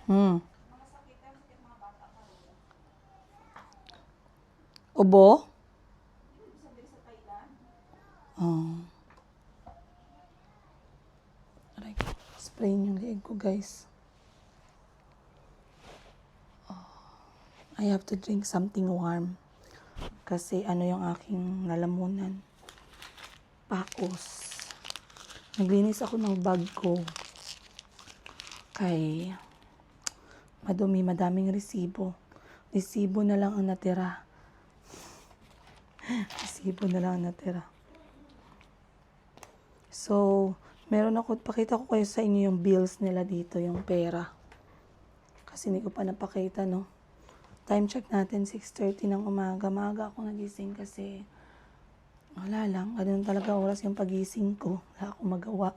Hmm. Ubo? Oh. Aray ko. Sprain yung leeg ko, guys. I have to drink something warm. Kasi ano yung aking lalamunan. Pakos. Naglinis ako ng bag ko. Kay madaming resibo. Resibo na lang ang natira. Resibo na lang ang natira. So, pakita ko kayo sa inyo yung bills nila dito, yung pera. Kasi hindi ko pa napakita, no? Time check natin, 6:30 ng umaga. Maaga ako nagising kasi wala lang. Ganun talaga oras yung pagising ko. Wala akong magawa.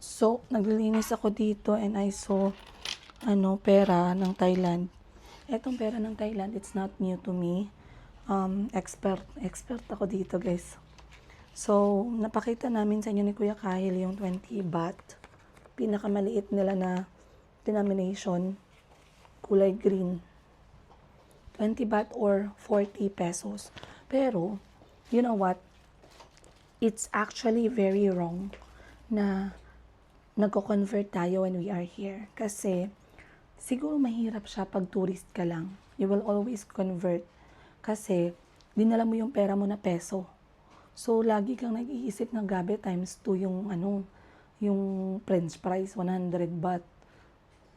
So, naglilinis ako dito and I saw pera ng Thailand. Etong pera ng Thailand, it's not new to me. Expert ako dito, guys. So, napakita namin sa inyo ni Kuya Kahil yung 20 baht. Pinakamaliit nila na denomination, kulay green. 20 baht or 40 pesos. Pero, you know what? It's actually very wrong na nagko-convert tayo when we are here. Kasi, siguro mahirap siya pag tourist ka lang. You will always convert. Kasi, dinala mo yung pera mo na peso. So, lagi kang nag-iisip na gabi times 2 yung French fries, 100 baht.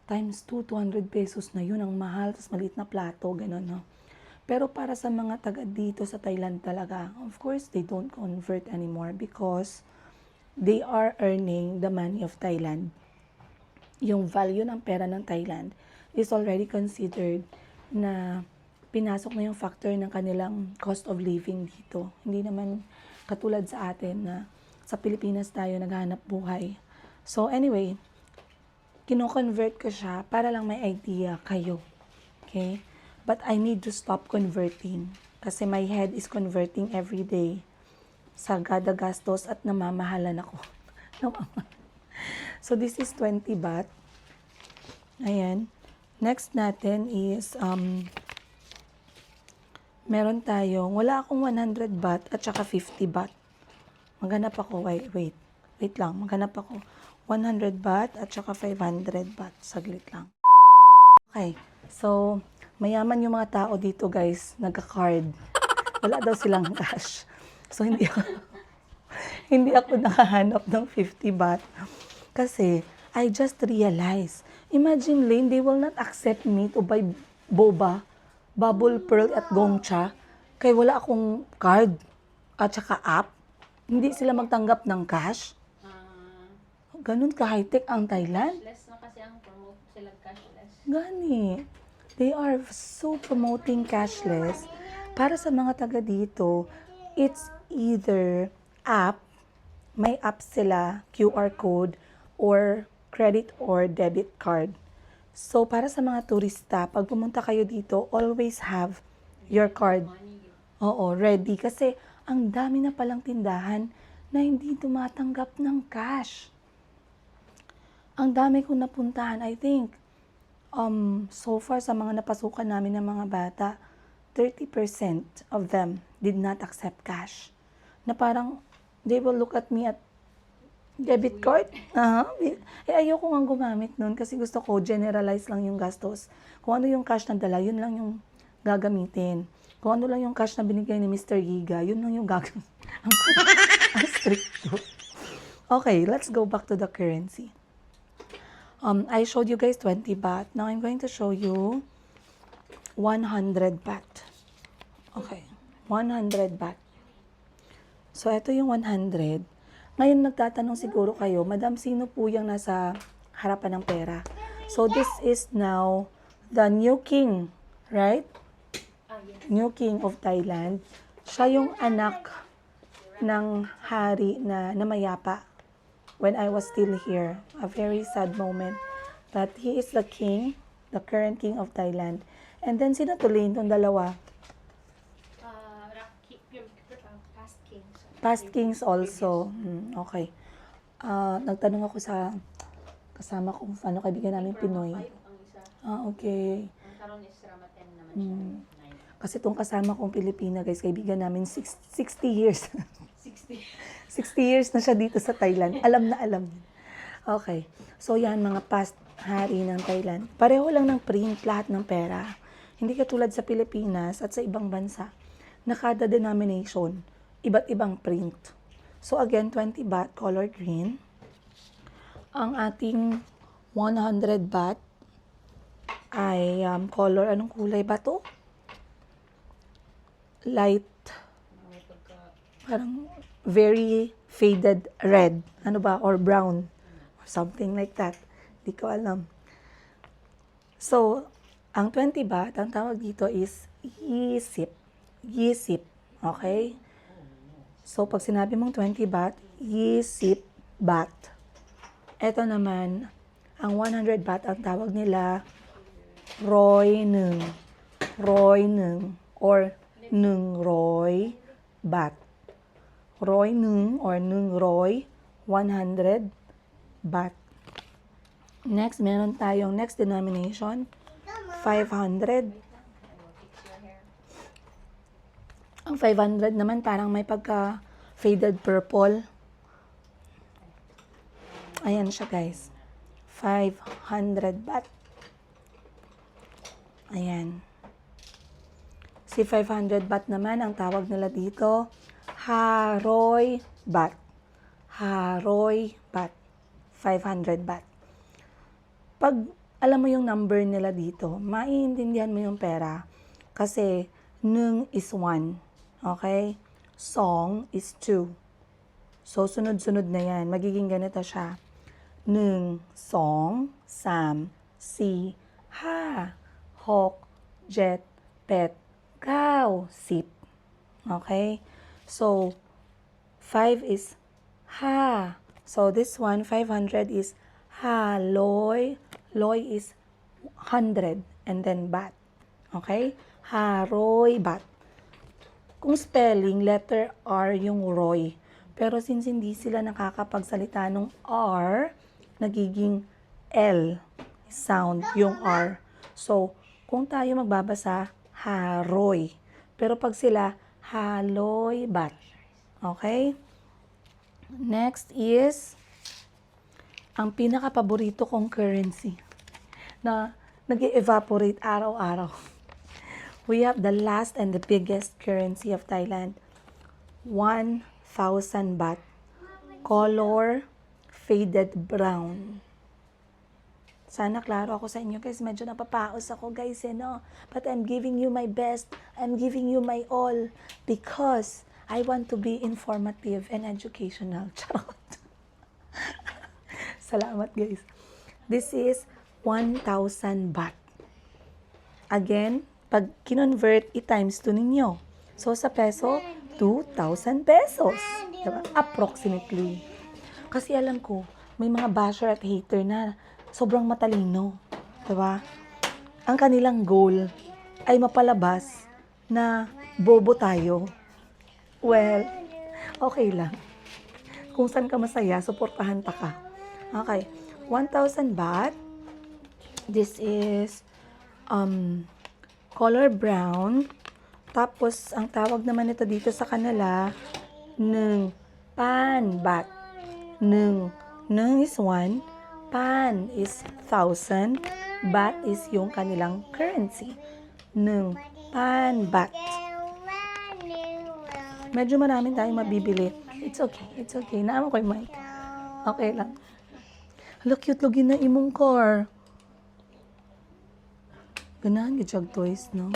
Times 2, 200 pesos na yun. Ang mahal, tas maliit na plato, gano'n, no? Pero para sa mga taga dito sa Thailand talaga, of course, they don't convert anymore because they are earning the money of Thailand. Yung value ng pera ng Thailand is already considered na pinasok na yung factor ng kanilang cost of living dito. Hindi naman katulad sa atin na sa Pilipinas tayo naghahanap buhay. So anyway, kino-convert ko siya para lang may idea kayo. Okay? But I need to stop converting kasi my head is converting every day sa gada gastos at namamahalan ako. So this is 20 baht. Ayan. Next natin is meron tayong, wala akong 100 baht at saka 50 baht. Maghanap ako, wait lang, maghanap ako. 100 baht at saka 500 baht. Saglit lang. Okay, so, mayaman yung mga tao dito, guys, nagka-card. Wala daw silang cash. So, hindi ako nakahanap ng 50 baht. Kasi, I just realized, imagine, Lane, they will not accept me to buy boba, bubble pearl at gongcha, kaya wala akong card at saka app. Hindi sila magtanggap ng cash. Ganun ka-high-tech ang Thailand. Cashless na kasi ang promote sila cashless. Gani. They are so promoting cashless. Para sa mga taga dito, it's either app, may app sila, QR code, or credit or debit card. So, para sa mga turista, pag pumunta kayo dito, always have your card. Oo, ready. Kasi, ang dami na palang tindahan na hindi tumatanggap ng cash. Ang dami kong napuntahan, I think, so far sa mga napasukan namin ng mga bata, 30% of them did not accept cash. Na parang, they will look at me at debit card? Ayoko nga gumamit nun kasi gusto ko generalize lang yung gastos. Kung ano yung cash na dala, yun lang yung gagamitin. Kung ano lang yung cash na binigay ni Mr. Giga, yun lang yung gagamitin. Ang strict ko. Okay, let's go back to the currency. I showed you guys 20 baht. Now I'm going to show you 100 baht. Okay, 100 baht. So, ito yung 100. Ngayon, nagtatanong siguro kayo, Madam, sino po yung nasa harapan ng pera? So, this is now the new king, right? New king of Thailand. Siya yung anak ng hari na namayapa when I was still here. A very sad moment. But he is the king, the current king of Thailand. And then, sino tuloy itong dalawa? Past kings. Past kings also. Okay. nagtanong ako sa kasama kong kaibigan namin Pinoy. 5 ang isa. Okay. Ang karon is Ramaten naman siya. 9. Kasi itong kasama kong Pilipina, guys, kaibigan namin, 60 years. 60. 60 years na siya dito sa Thailand. Alam na alam. Okay. So, yan, mga past hari ng Thailand. Pareho lang ng print, lahat ng pera. Hindi katulad sa Pilipinas at sa ibang bansa na kada denomination, iba't ibang print. So, again, 20 baht, color green. Ang ating 100 baht ay color, anong kulay ba to? Light, May pagka parang very faded red. Ano ba? Or brown. Or something like that. Di ko alam. So, ang 20 baht, ang tawag dito is yisip. Yisip. Okay? So, pag sinabi mong 20 baht, yisip baht. Ito naman, ang 100 baht, ang tawag nila, Roy Nung. Roy Nung. Or Nung Roy Baht. Roy Nung or Nung Roy, 100 baht. Next, meron tayong next denomination, 500. fix your hair. Ang 500 naman parang may pagka faded purple. Ayan siya, guys. 500 baht. Ayan. Si 500 baht naman, ang tawag nila dito, Haroy baht. Haroy baht. 500 baht. Pag alam mo yung number nila dito, maiintindihan mo yung pera. Kasi, nung is 1. Okay? Song is 2. So, sunod-sunod na yan. Magiging ganito siya. Nung, song, sam, si, ha, hok, jet, pet, cow, sip. Okay? So, 5 is ha. So, this one, 500 is ha, loy. Loy is 100 and then bat. Okay? Haroy bat. Kung spelling, letter R yung Roy. Pero since hindi sila nakakapagsalita ng R, nagiging L sound yung R. So, kung tayo magbabasa, Haroy. Pero pag sila, Haloy bat. Okay? Next is ang pinaka-paborito kong currency na nag-evaporate araw-araw. We have the last and the biggest currency of Thailand. 1,000 baht. Color faded brown. Sana klaro ako sa inyo guys. Medyo napapaos ako guys, no? But I'm giving you my best. I'm giving you my all. Because I want to be informative and educational. Charot. Salamat guys. This is 1,000 baht. Again, pag kinonvert, i-times 2 ninyo. So, sa peso, 2,000 pesos. Diba? Approximately. Kasi alam ko, may mga basher at hater na sobrang matalino. Diba? Ang kanilang goal ay mapalabas na bobo tayo. Well, okay lang. Kung saan ka masaya, suportahan ta ka. Okay. 1,000 baht. This is color brown. Tapos, ang tawag naman ito dito sa kanila, nung pan baht. Nung is 1, pan is 1,000, baht is yung kanilang currency. Nung pan baht. Medyo maraming tayong mabibili. It's okay, it's okay. Naama ko yung mic. Okay lang. Hala, cute lagi na imong car. Ganahan yung toys, no?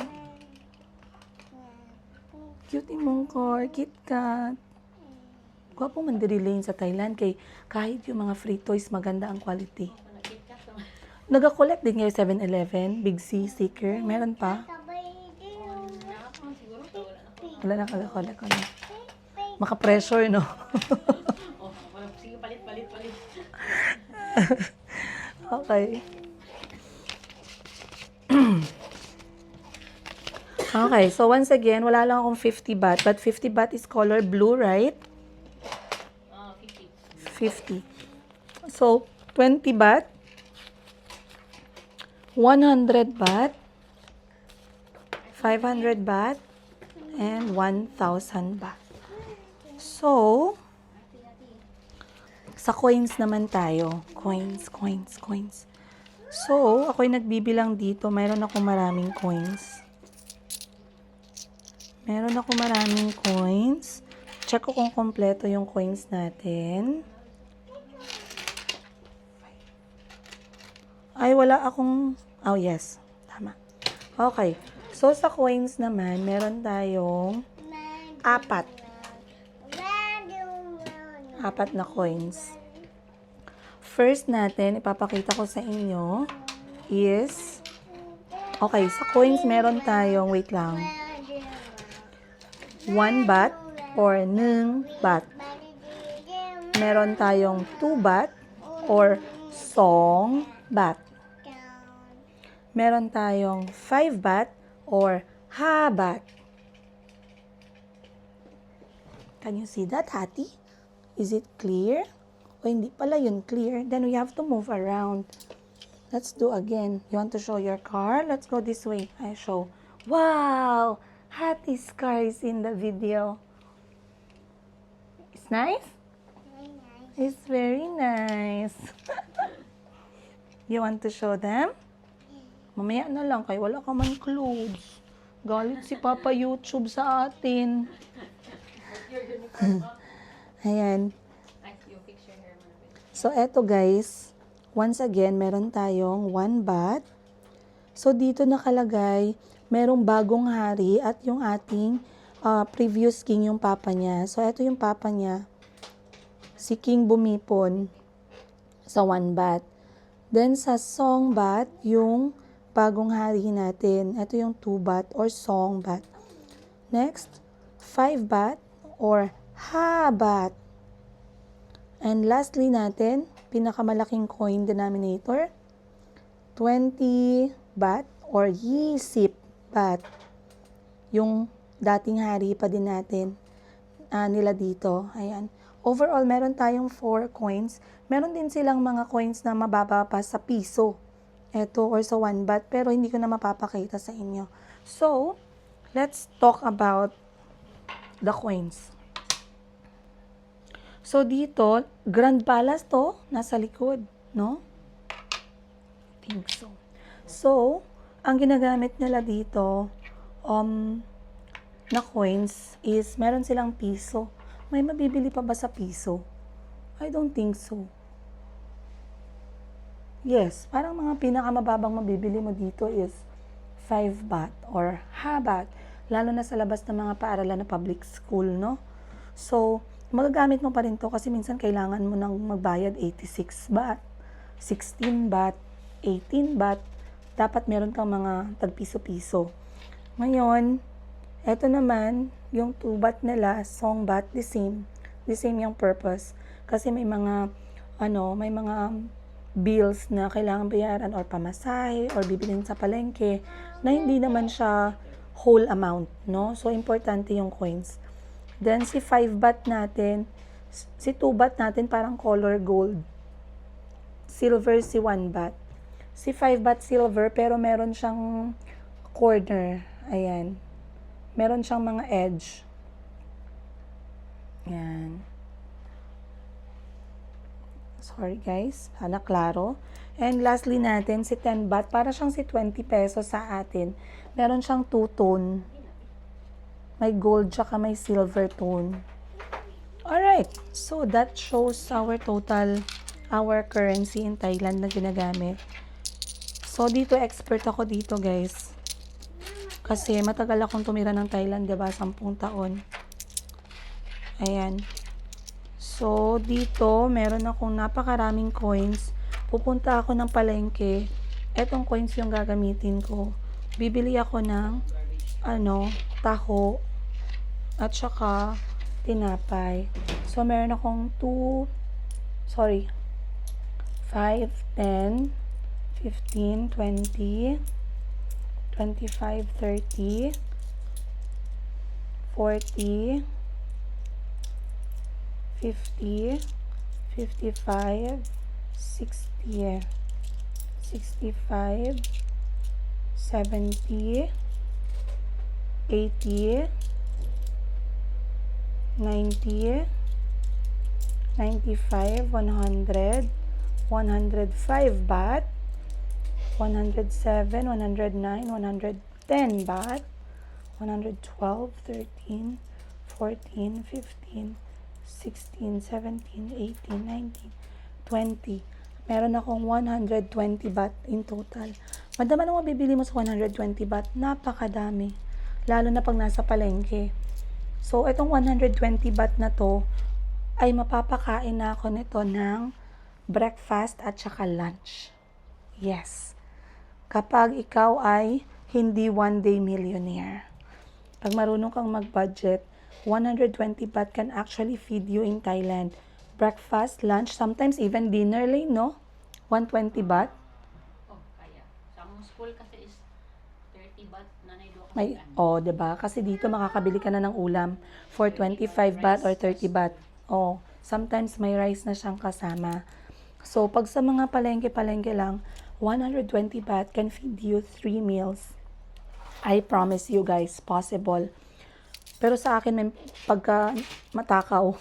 Cute imong car, KitKat. Gwapo man diri lane sa Thailand kay kahit yung mga free toys maganda ang quality. Naga-collect din ngayon 7-Eleven, Big C sticker. Meron pa? Wala na kaga-collect. Maka-pressure, no? Sige, palit. Okay. Okay, so once again, wala lang akong 50 baht. But 50 baht is color blue, right? 50. 50. So, 20 baht, 100 baht, 500 baht, and 1,000 baht. So, sa coins naman tayo. Coins, coins, coins. So, ako'y nagbibilang dito. Mayroon ako maraming coins. Check ko kung kompleto yung coins natin. Ay, wala akong... Oh, yes. Tama. Okay. So, sa coins naman, meron tayong 4. 4 na coins. First natin, ipapakita ko sa inyo is... Okay, sa coins meron tayong... Wait lang. 1 baht or 1 baht. Meron tayong 2 baht or 2 baht. Meron tayong 5 baht or 5 baht. Can you see that, Hati? Is it clear? O hindi pala yun clear. Then we have to move around. Let's do again. You want to show your car? Let's go this way. I show. Wow! Hati's car is in the video. It's nice? It's very nice. You want to show them? Mamaya na lang, kaya wala ka man clothes. Galit si Papa YouTube sa atin. Ayan. You fix your hair, Marvin. So, eto guys. Once again, meron tayong 1 baht. So, dito nakalagay, merong bagong hari at yung ating previous king, yung papa niya. So, eto yung papa niya. Si King Bumipon sa 1 baht. Then, sa Song baht, yung bagong hari natin. Ito yung 2 baht or Song baht. Next, 5 baht or Ha baht. And lastly natin, pinakamalaking coin denominator, 20 baht or 20 baht. Yung dating hari pa din natin nila dito. Ayan. Overall, meron tayong 4 coins. Meron din silang mga coins na mababa pa sa piso. Ito or sa 1 baht, pero hindi ko na mapapakita sa inyo. So, let's talk about the coins. So, dito, Grand Palace to, nasa likod, no? I think so. So, ang ginagamit nila dito, na coins is, meron silang piso. May mabibili pa ba sa piso? I don't think so. Yes, parang mga pinakamababang mabibili mo dito is 5 baht or ha baht. Lalo na sa labas ng mga paaralan na public school, no? So, magagamit mo pa rin to kasi minsan kailangan mo nang magbayad 86 baht, 16 baht, 18 baht. Dapat meron kang mga tagpiso-piso. Ngayon, eto naman, yung 2 baht nila, Song baht, the same. The same yung purpose. Kasi may mga, may mga bills na kailangan bayaran or pamasahe or bibilin sa palengke na hindi naman siya whole amount, no? So, importante yung coins. Then, si 5 baht natin, si 2 baht natin parang color gold. Silver si 1 baht. Si 5 baht silver pero meron siyang corner. Ayan. Meron siyang mga edge. Ayan. Sorry guys, sana klaro. And lastly natin, si 10 baht, para siyang si 20 pesos sa atin. Meron siyang 2 tone. May gold tsaka may silver tone. Alright, so that shows our total, our currency in Thailand na ginagamit. So dito, expert ako dito guys. Kasi matagal akong tumira ng Thailand, diba? 10 taon. Ayan. So, dito, meron akong napakaraming coins. Pupunta ako ng palengke. Etong coins yung gagamitin ko. Bibili ako ng, taho. At saka, tinapay. So, meron akong 5, 10, 15, 20, 25, 30, 40, 50, 55, 60, 65, 70, 80, 90, 95, 100, 105 baht, 107, 109, 110 baht, 112, 13, 14, 15, 16, 17, 18, 19, 20. Meron akong 120 baht in total. Madama nung mabibili mo sa 120 baht, napakadami. Lalo na pag nasa palengke. So, itong 120 baht na to, ay mapapakain na ako nito ng breakfast at saka lunch. Yes. Kapag ikaw ay hindi one-day millionaire. Pag marunong kang mag-budget, 120 baht can actually feed you in Thailand. Breakfast, lunch, sometimes even dinner lane, no? 120 baht. Oh, kaya. Sa among school kasi is 30 baht na naido ka. May, diba? Kasi dito makakabili ka na ng ulam for 25 baht or 30 baht. Oh, sometimes may rice na siyang kasama. So, pag sa mga palengke-palengke lang, 120 baht can feed you 3 meals. I promise you guys, possible. Pero sa akin, may pagka matakaw,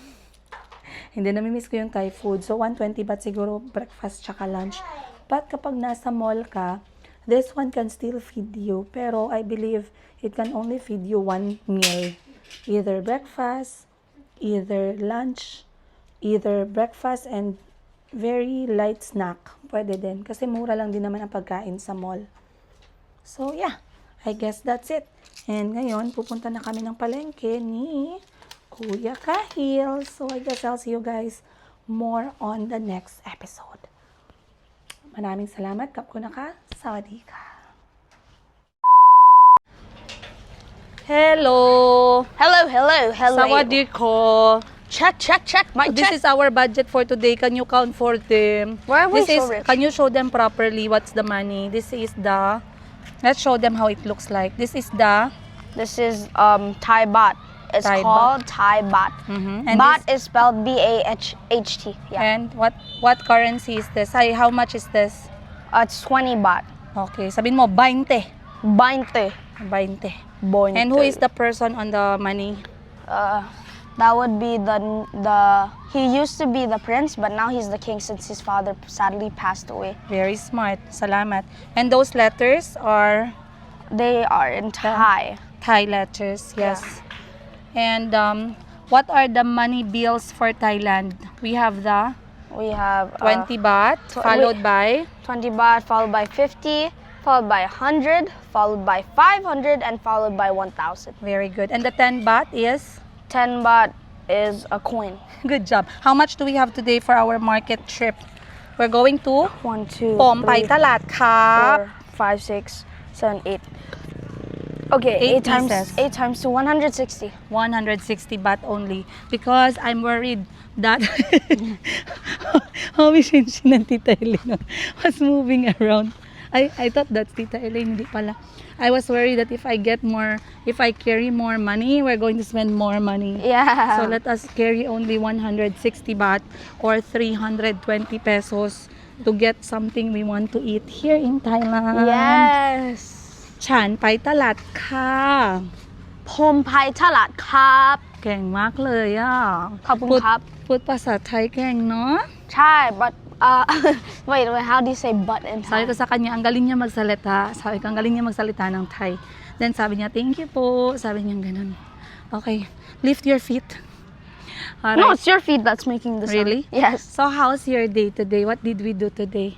hindi namimiss ko yung Thai food. So, 120 baht siguro breakfast tsaka lunch. But kapag nasa mall ka, this one can still feed you. Pero I believe it can only feed you one meal. Either breakfast, either lunch, either breakfast and very light snack. Pwede din. Kasi mura lang din naman ang pagkain sa mall. So, yeah. I guess that's it. And ngayon, pupunta na kami ng palengke ni Kuya Kahil. So, I guess I'll see you guys more on the next episode. Maraming salamat. Kapkuna ka. Sawadee ka. Hello! Hello. Sawadee ko. Check. My This is our budget for today. Can you count for them? Why are we This so is, rich? Can you show them properly what's the money? This is the... Let's show them how it looks like. This is the... This is Thai baht. It's Thai called Thai baht. And Baht this- is spelled B-A-H-T. Yeah. And what currency is this? Hi, how much is this? It's 20 baht. Okay, sabihin mo, 20. 20. 20. 20. And who is the person on the money? That would be the he used to be the prince, but now he's the king since his father sadly passed away. Very smart. Salamat. And those letters are They are in Thai. Thai letters, yes. And what are the money bills for Thailand? We have the We have 20 baht, followed by 20 baht, followed by 50, followed by 100, followed by 500, and followed by 1,000. very good. And the 10 baht is 10 baht is a coin. good job. How much do we have today for our market trip? We're going to 1, 2, ผมไปต 3, ลาดครับ 4, 5, 6, 7, 8. Okay, 8 8 times pieces. 8 times 2, 160. 160 baht only because I'm worried that how is ng Tita Elaine was moving around. I thought that's Tita Elaine, hindi pala. I was worried that if I carry more money, we're going to spend more money. Yeah. So let us carry only 160 baht or 320 pesos to get something we want to eat here in Thailand. Yes. ฉันไปตลาดค่ะ ผมไปตลาดครับ เก่งมากเลยอ่ะ ขอบคุณครับ พูดภาษาไทยเก่งเนาะ ใช่ but wait, how do you say but in Sabi Thai? ko sa kanya, ang galing niya magsalita. Sabi ko, ang galing niya magsalita ng Thai. Then sabi niya, thank you po. Sabi niya ganun. Okay, lift your feet. Alright. No, it's your feet that's making the sound. Really? Yes. So how's your day today? What did we do today?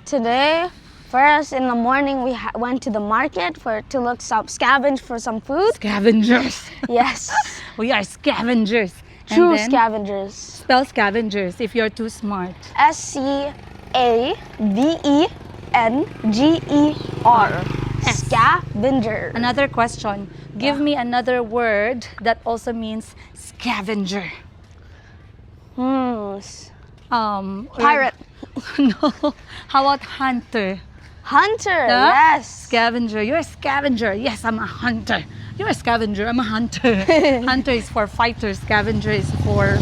Today, first in the morning we went to the market to look scavenge for some food. Scavengers. Yes. We are scavengers. And True then, scavengers. spell scavengers if you're too smart. SCAVENGER. Yes. Scavenger. Another question. Give me another word that also means scavenger. Pirate. No. How about hunter? Hunter. Huh? Yes. Scavenger. You're a scavenger. Yes, I'm a hunter. You're a scavenger. I'm a hunter. Hunter is for fighter. Scavenger is for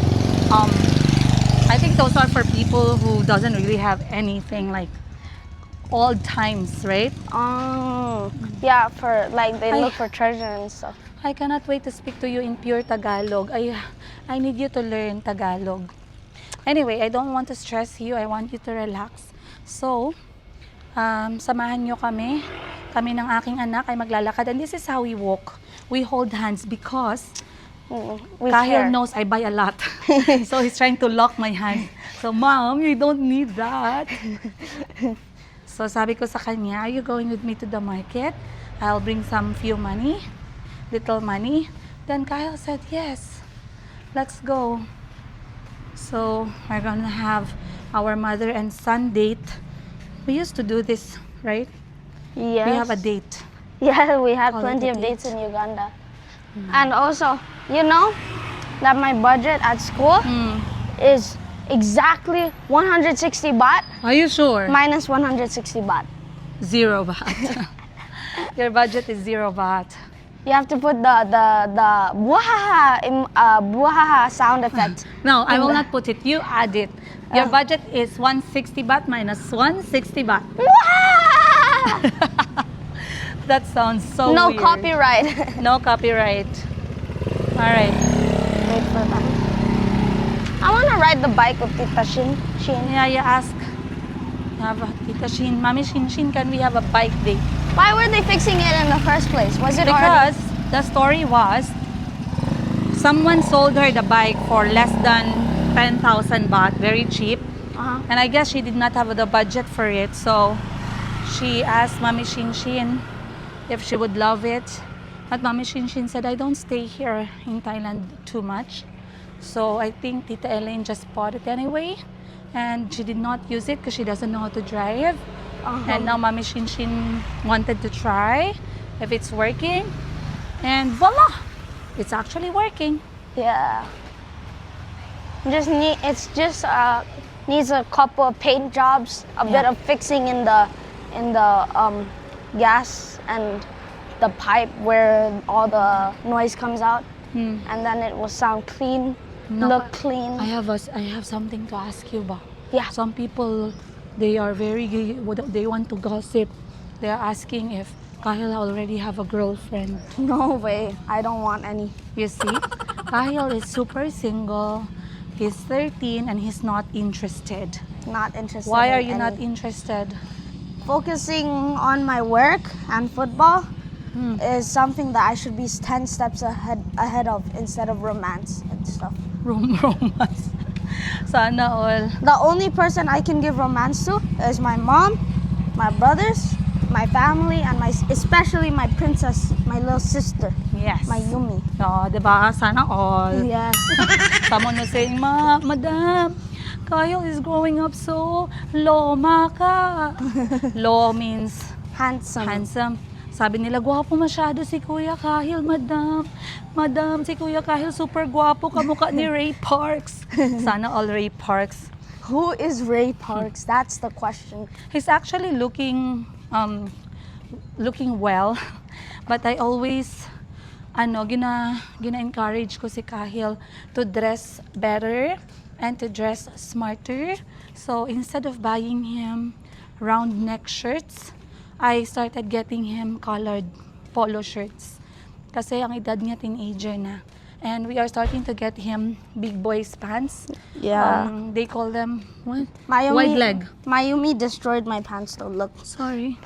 I think those are for people who doesn't really have anything like old times, right? Oh, yeah, for like they Ay. look for treasure and stuff. I cannot wait to speak to you in pure Tagalog. I need you to learn Tagalog. Anyway, I don't want to stress you. I want you to relax. So, samahan nyo kami. Kami ng aking anak ay maglalakad. And this is how we walk. We hold hands because We Kahil care. knows I buy a lot. So he's trying to lock my hand. So, Mom, you don't need that. So sabi ko sa kanya, are you going with me to the market? I'll bring some few money, little money. Then Kyle said, yes, let's go. So we're gonna have our mother and son date. We used to do this, right? Yes. We have a date. Yeah, we had Call it plenty a of date. dates in Uganda. And also, you know that my budget at school is exactly 160 baht Are you sure? minus 160 baht. 0 baht. Your budget is 0 baht. You have to put the buhaha sound effect. No, I will not put it. You add it. Your budget is 160 baht minus 160 baht. That sounds so No weird. copyright. No copyright. All right. Wait for that. I want to ride the bike with Tita Shin. Yeah, you ask. Have a Tita Shin, Mami Shin, can we have a bike date? Why were they fixing it in the first place? Was it Because the story was someone sold her the bike for less than 10,000 baht, very cheap. already? And I guess she did not have the budget for it, so she asked Mami Shin if she would love it. But Mami Shin said, I don't stay here in Thailand too much. So I think Tita Elaine just bought it anyway. And she did not use it because she doesn't know how to drive. And now Mami Shin wanted to try if it's working. And voila! It's actually working. Yeah. Needs a couple of paint jobs, a bit of fixing in the gas and the pipe where all the noise comes out, and then it will sound clean, No, look clean. I have something to ask you about. Yeah. Some people, they want to gossip. They are asking if Kahil already have a girlfriend. No way. I don't want any. You see, Kahil is super single. He's 13 and he's not interested. Not interested. Why in are you any. not interested? Focusing on my work and football is something that I should be 10 steps ahead of instead of romance and stuff. Romance. Sana all. The only person I can give romance to is my mom, my brothers, my family, and especially my princess, my little sister, Yes. my Yumi. Oh, diba? Sana all. Yes. Someone was saying, Madam, Kyle is growing up so loma ka. Lo means Handsome. handsome. Sabi nila, gwapo masyado si Kuya Kahil, Madam. Madam, si Kuya Kahil super gwapo, kamukha ni Ray Parks. Sana all Ray Parks. Who is Ray Parks? That's the question. He's actually looking well. But I always gina-encourage ko si Kahil to dress better and to dress smarter. So instead of buying him round neck shirts, I started getting him colored polo shirts. Kasi ang edad niya teenager na. And we are starting to get him big boys pants. Yeah. They call them what? Mayumi, Wide leg. Mayumi destroyed my pants though. Look. Sorry.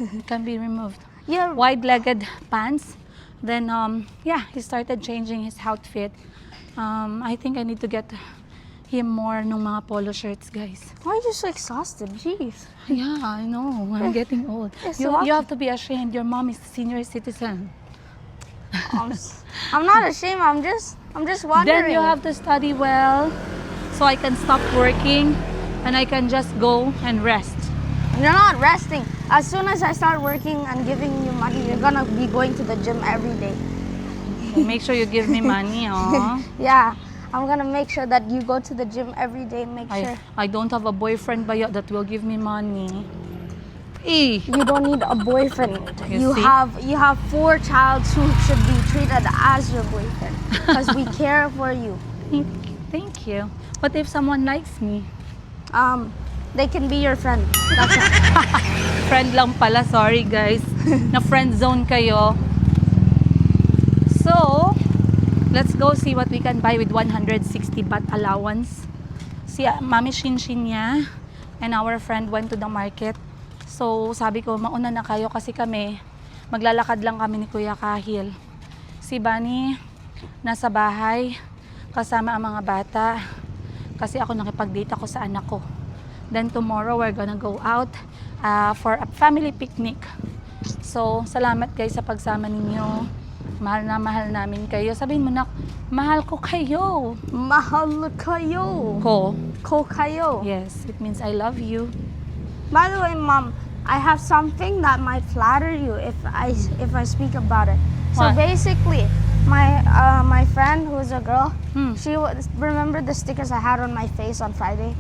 It can be removed. Yeah. Wide-legged pants. Then, he started changing his outfit. I think I need to get him more ng mga polo shirts, guys. Why are you so exhausted? Jeez. Yeah, I know. I'm getting old. It's You okay. have to be ashamed. Your mom is a senior citizen. I'm not ashamed. I'm just wondering. Then you have to study well so I can stop working and I can just go and rest. You're not resting. As soon as I start working and giving you money, you're gonna be going to the gym every day. Make sure you give me money, oh. Yeah, I'm gonna make sure that you go to the gym every day. Make sure I don't have a boyfriend ba that will give me money. Eh. you don't need a boyfriend. You see? You have 4 childs who should be treated as your boyfriend because we care for you. thank you. What if someone likes me? They can be your friend. That's it. Friend lang pala, sorry guys. Na friend zone kayo. So, let's go see what we can buy with 160 baht allowance. Si Mami Shinshin niya and our friend went to the market. So, sabi ko, mauna na kayo kasi kami, maglalakad lang kami ni Kuya Kahil. Si Bunny, nasa bahay, kasama ang mga bata. Kasi ako nakipag-date ako sa anak ko. Then tomorrow, we're gonna go out for a family picnic. So, salamat guys sa pagsama ninyo. Mahal na mahal namin kayo. Sabihin mo na, mahal ko kayo. Mahal kayo. Ko. Kayo. Yes, it means I love you. By the way, Mom, I have something that might flatter you if I speak about it. So What? basically, my friend who's a girl, Hmm. she was remember the stickers I had on my face on Friday,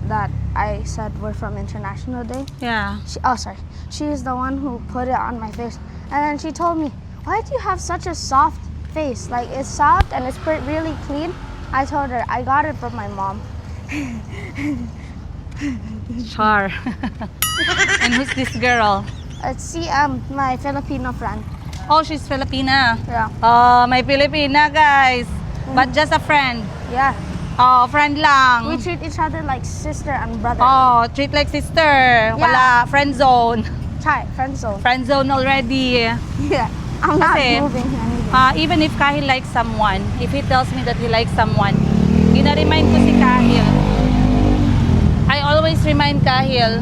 that I said were from International Day. Yeah. She is the one who put it on my face, and then she told me, "Why do you have such a soft face? Like it's soft and it's really clean." I told her I got it from my mom. Char. And who's this girl? It's my Filipino friend. Oh, she's Filipina. Yeah. Oh, may Filipina guys. But just a friend. Yeah. Oh, friend lang. We treat each other like sister and brother. Oh, treat like sister. Wala, friend zone. Chai, friend zone. Friend zone already. Yeah. I'm not Kasi, moving anything. Even if Kahil likes someone, if he tells me that he likes someone, ina-remind ko si Kahil. I always remind Kahil.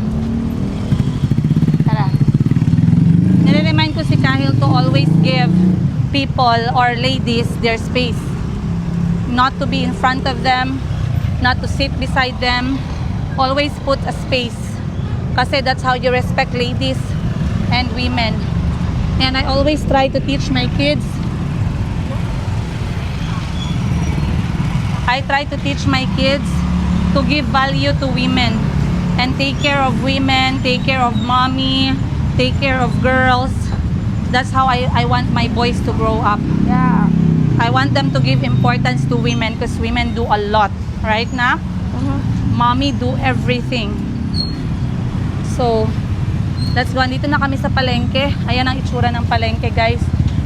Tara. Nire-remind ko si Kahil to always give people or ladies their space. Not to be in front of them, not to sit beside them. Always put a space. Kasi that's how you respect ladies and women. And I always try to teach my kids. I try to teach my kids to give value to women and take care of women, take care of mommy, take care of girls. That's how I want my boys to grow up. Yeah. I want them to give importance to women because women do a lot, right na? Mommy do everything. So, let's go. Dito na kami sa palengke. Ayan ang itsura ng palengke, guys.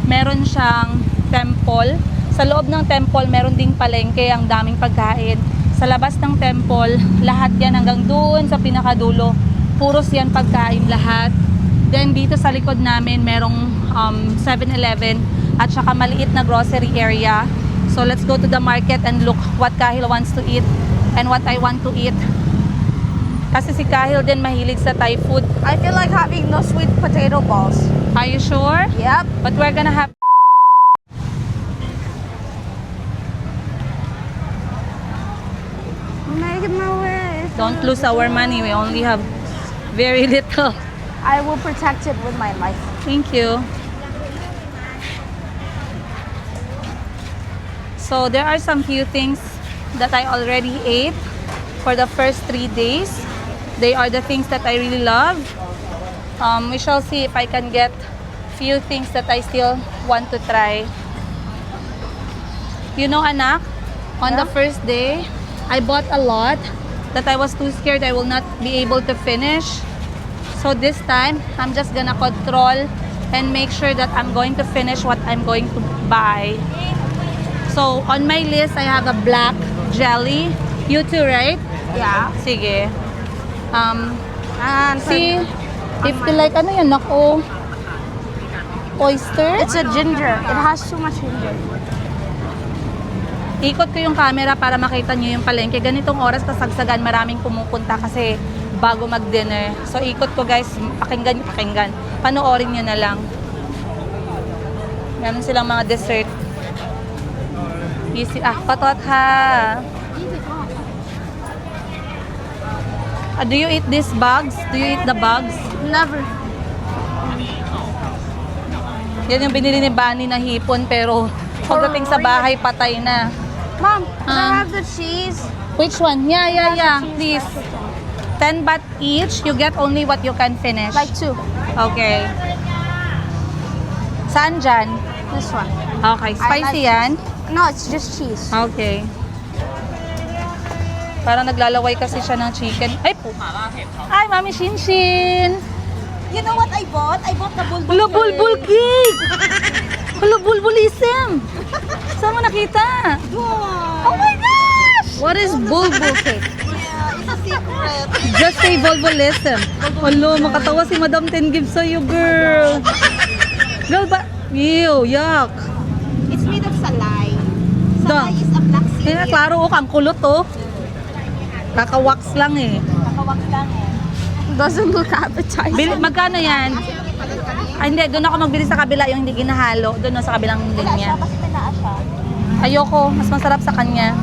Meron siyang temple. Sa loob ng temple, meron ding palengke. Ang daming pagkain. Sa labas ng temple, lahat yan hanggang doon sa pinakadulo. Puros yan pagkain lahat. Then, dito sa likod namin, merong 7-Eleven at saka maliit na grocery area. So, let's go to the market and look what Kahil wants to eat and what I want to eat. Kasi si Kahil din mahilig sa Thai food. I feel like having those sweet potato balls. Are you sure? Yep. But we're gonna have... Making my way. Don't lose our money. We only have very little. I will protect it with my life. Thank you. So there are some few things that I already ate for the first 3 days. They are the things that I really love. We shall see if I can get few things that I still want to try. You know, anak, on the first day, I bought a lot that I was too scared I will not be able to finish. So this time, I'm just gonna control and make sure that I'm going to finish what I'm going to buy. So on my list, I have a black jelly. You too, right? Yeah. Sige. And See, if you like, ano yan, nako? Oyster? it's a ginger. It has too much ginger. Ikot ko yung camera para makita nyo yung palengke. Ganitong oras kasagsagan, maraming pumupunta kasi bago mag-dinner. So ikot ko guys, pakinggan. Panoorin nyo na lang. Meron silang mga dessert. Easy. Patot ha. Do you eat these bugs? Do you eat the bugs? Never. Yan yung binili ni Bunny na hipon pero pagdating sa bahay patay na. Mom, can I Ah. have the cheese? Which one? Yeah. Please. 10 baht each. You get only what you can finish. Like 2. Okay. Saan dyan? This one. Okay. Spicy yan? No, it's just cheese. Okay. Parang naglalaway kasi siya ng chicken. Ay po. Ay, Mami Shinshin. You know what I bought? I bought the bulbul. Hello, bulbul cake! Hello, bulbulism! Saan mo nakita? Oh my gosh! What is bulbul cake? Yeah, it's a secret. Just say bulbulism. Hello, makatawa si Madam Ten Gibbs sa'yo, girl. Girl, ba? Ew, yuck. It's made of salay. Da. Salay is a black seed. Kaya klaro, ang kulot, oh. Kaka-wax lang eh. Nakawak lang eh. Doesn't look appetizing. Magkano yan? Ay, hindi. Doon ako magbili sa kabila yung hindi ginahalo. Doon sa kabilang linya. Kasi tinaa siya. Ayoko. Mas masarap sa kanya.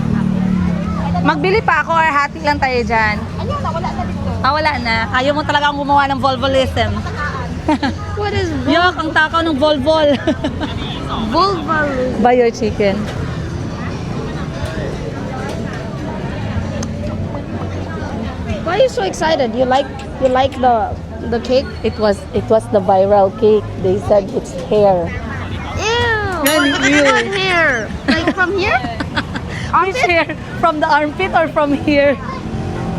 Magbili pa ako or hati lang tayo dyan. Ayun, nawala na dito. Ah, wala na. Ayaw mo talaga akong gumawa ng volvolism. What is Yuck, ang takaw ng volvol. bulbul? Buy your chicken. Why are you so excited? You like the cake? It was the viral cake. They said it's hair. Ew. Really? What hair? Like from here? Which hair? From the armpit or from here?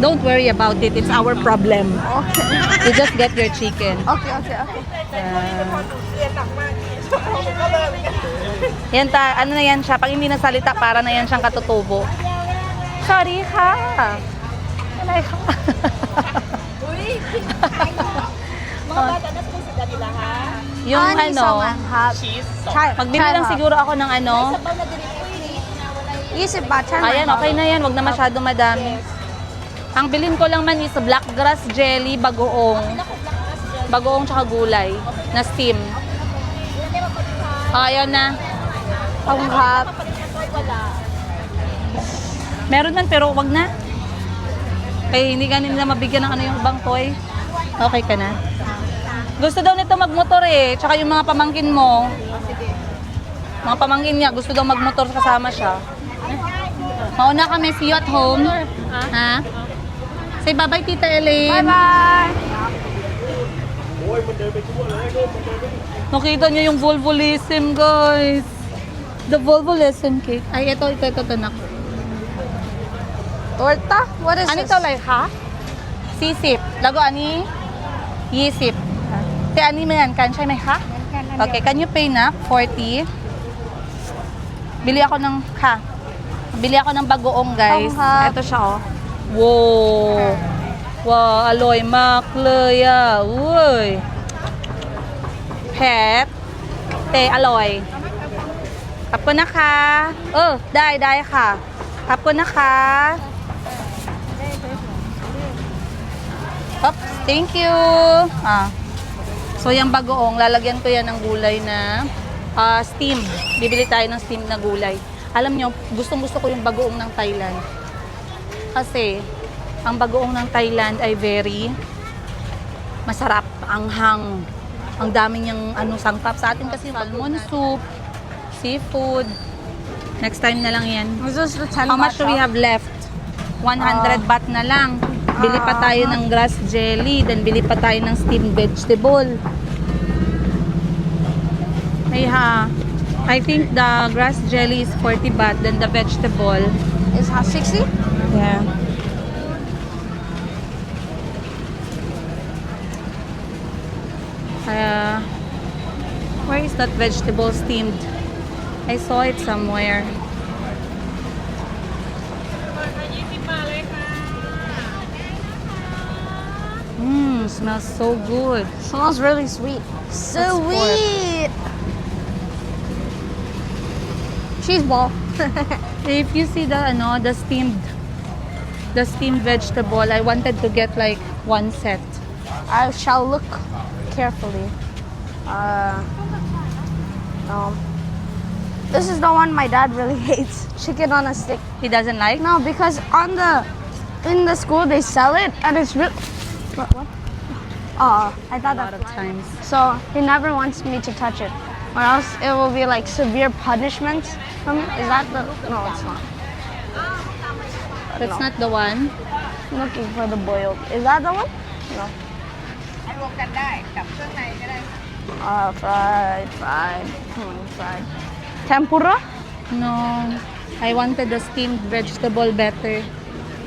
Don't worry about it. It's our problem. Okay. You just get your chicken. Okay. Yan ano na yan siya. Pag hindi nasalita, para na yan siyang katutubo. Sorry ka. Alay ka. Mga bata na po sila nila ha. Yung ano, magbili lang siguro ako ng ano. Sabaw na dili po yun. Isip ba? Ayan, okay na yan. Wag na masyado madami. Ang bilhin ko lang man is black grass jelly, bagoong. Bagoong tsaka gulay na steam. Oh, ayan na. Panghap. Meron man pero wag na. Kaya hindi ka nila mabigyan ng ano yung ibang toy. Okay ka na? Gusto daw nito magmotor eh. Tsaka yung mga pamangkin mo. Mga pamangkin niya, gusto daw magmotor kasama siya. Mauna kami, see you at home. Ha? Say bye-bye, Tita Elaine. Bye-bye. Nakita niyo yung volvolism, guys. The volvolism cake. Ay, ito, nak. Torta? What is Ano this? ito, like, ha? Sisip. Lago, ani? Yisip. Te, ani mo yan? Kansya may ha? Okay, can you pay na? 40. Bili ako ng, ha? Bili ako ng bagoong, guys. Panghap. Ito siya, oh. Wow. Wow, aloy maklaya. Uy. Pet. Te, aloy. Kap ko na ka. Oh, dai ka. Kap ko na ka. Oops, thank you. So, yung bagoong, lalagyan ko yan ng gulay na steam. Bibili tayo ng steam na gulay. Alam nyo, gustong-gusto ko yung bagoong ng Thailand. Kasi, ang bagoong ng Thailand ay very masarap, anghang. Ang dami niyang sangkap sa atin kasi salmon soup, seafood. Next time na lang yan. Is this the 10 How much do we baht? have left? 100 baht na lang. Bili pa tayo ng grass jelly, then bili pa tayo ng steamed vegetable. Ay ha. I think the grass jelly is 40 baht, then the vegetable. Is how 60? Yeah. Where is that vegetable steamed? I saw it somewhere. Smells so good. Smells really sweet. Sweet. Cheese ball. If you see the steamed vegetable, I wanted to get like one set. I shall look carefully. This is the one my dad really hates. Chicken on a stick. He doesn't like? No, because in the school they sell it and it's real. What? Oh, I thought A lot that. of times. So he never wants me to touch it, or else it will be like severe punishment from me. Is that the? No, it's not. That's not the one. I'm looking for the boiled. Is that the one? No. Fried. Fried. Tempura? No. I wanted the steamed vegetable better.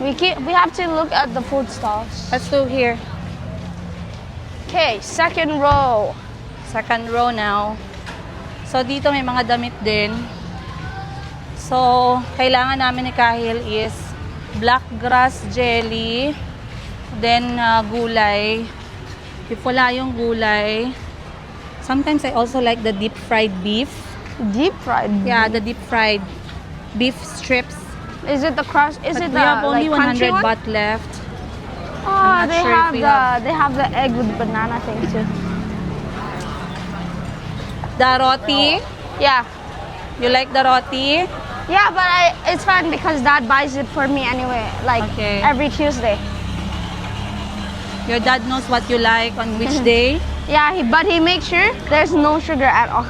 We have to look at the food stalls. Let's do here. Okay, second row. Second row now. So, dito may mga damit din. So, kailangan namin ni Kahil is black grass jelly, then gulay. If wala yung gulay, sometimes I also like the deep fried beef. Deep fried. Yeah, the deep fried beef strips. Is it the crust? Is But it we the have only like crunchy 100 one? baht left. Oh, I'm not they sure if have we the have- they have the egg with banana thing too. The roti. Yeah, You like the roti? yeah, but it's fine because Dad buys it for me anyway. Like Okay. every Tuesday. Your dad knows what you like on which day. Yeah, but he makes sure there's no sugar at all.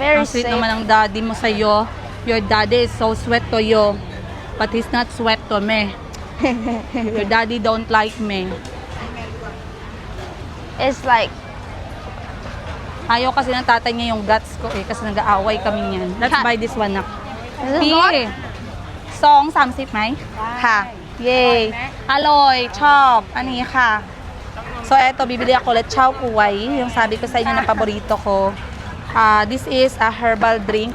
Very Ang sweet safe. naman ang daddy mo sa'yo. Your daddy is so sweet to you. But he's not sweet to me. Your daddy don't like me. It's like Ayaw kasi ng tatay niya yung guts ko eh. Kasi nag-aaway kami niyan. Let's Ha. buy this one na. is this hot? 2 30ไหม? ค่ะ เย้อร่อยชอบอันนี้ค่ะ So eto, bibili ako ulit chow kuwai. Yung sabi ko sa inyo na paborito ko. This is a herbal drink.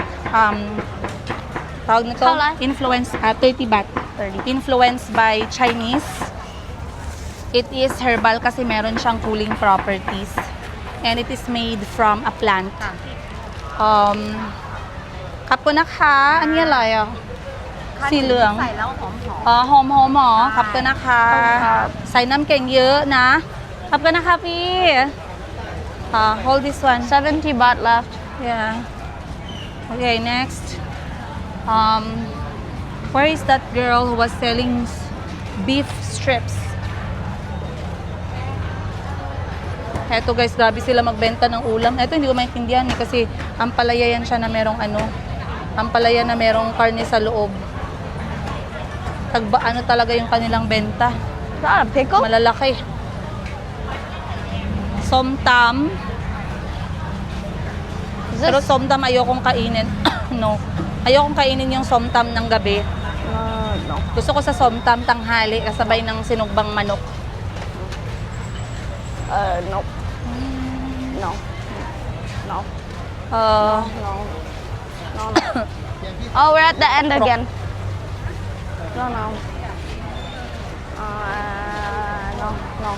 Tawag nito? How much? 30 baht. 30. Influenced by Chinese. It is herbal kasi meron siyang cooling properties. And it is made from a plant. Kapunak ha,อันนี้อะไรอ่ะ สีเหลือง ใส่แล้วหอม หอมหอขอบคุณนะคะ ใส่น้ำแกงเยอะนะ ขอบคุณนะคะพี่ hold this one 70 baht left. yeah okay next where is that girl who was selling beef strips? Eto guys, grabe sila magbenta ng ulam. Eto hindi ko maintindihan eh, kasi ampalaya yan siya na merong ampalaya na merong karne sa loob. Tagba ano talaga yung kanilang benta. Is that a pickle? Malalaki. Somtam. Is Pero this? somtam ayokong kainin. No. Ayokong kainin yung somtam ng gabi. No. Gusto ko sa somtam tanghali kasabay ng sinugbang manok. No. No. No. Uh, No. No. Oh, we're at the end again. No. No. No. No.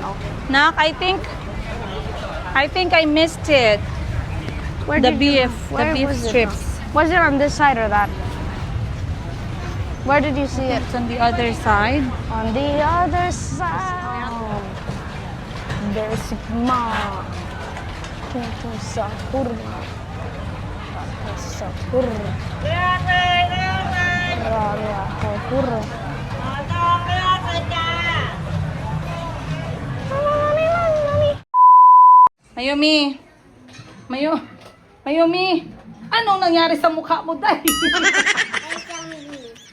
No. Nak, I think I missed it. Where The did you- beef, where the beef was it? strips. Was it on this side or that? Where did you see it? It's on the other side. On the other side. There's Sigma. Kintu sahur. Sahur. Raya sahur. Mayumi. Mayumi. Anong nangyari sa mukha mo, Day?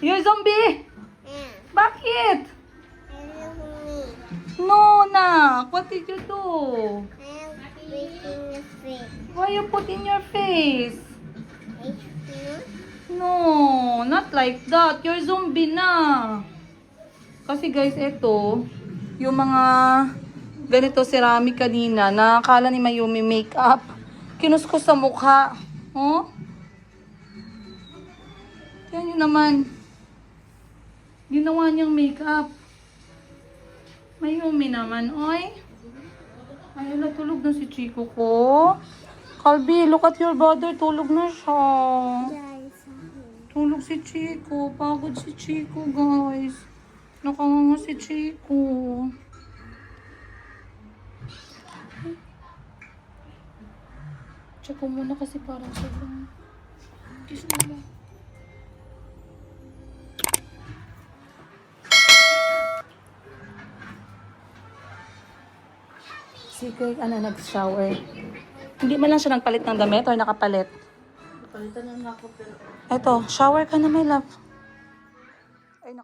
You're zombie? Bakit? No, nak. What did you do? Why you put in your face? No, not like that. You're zombie na. Kasi guys, ito, yung mga ganito ceramic kanina, nakakala ni Mayumi makeup. Kinuskos sa mukha. Oh? Yan yun naman. Ginawa niyang makeup. Mayumi naman, oy. Ay, wala, tulog na si Chico ko. Kalbi, look at your brother. Tulog na siya. Tulog si Chico. Pagod si Chico, guys. Nakanganga si Chico. Check ko muna kasi parang sobrang kiss nila. Si Greg, nag-shower. Hindi man lang siya nagpalit ng damit or nakapalit? Palitan na ako pero Eto, shower ka na, my love. Ay,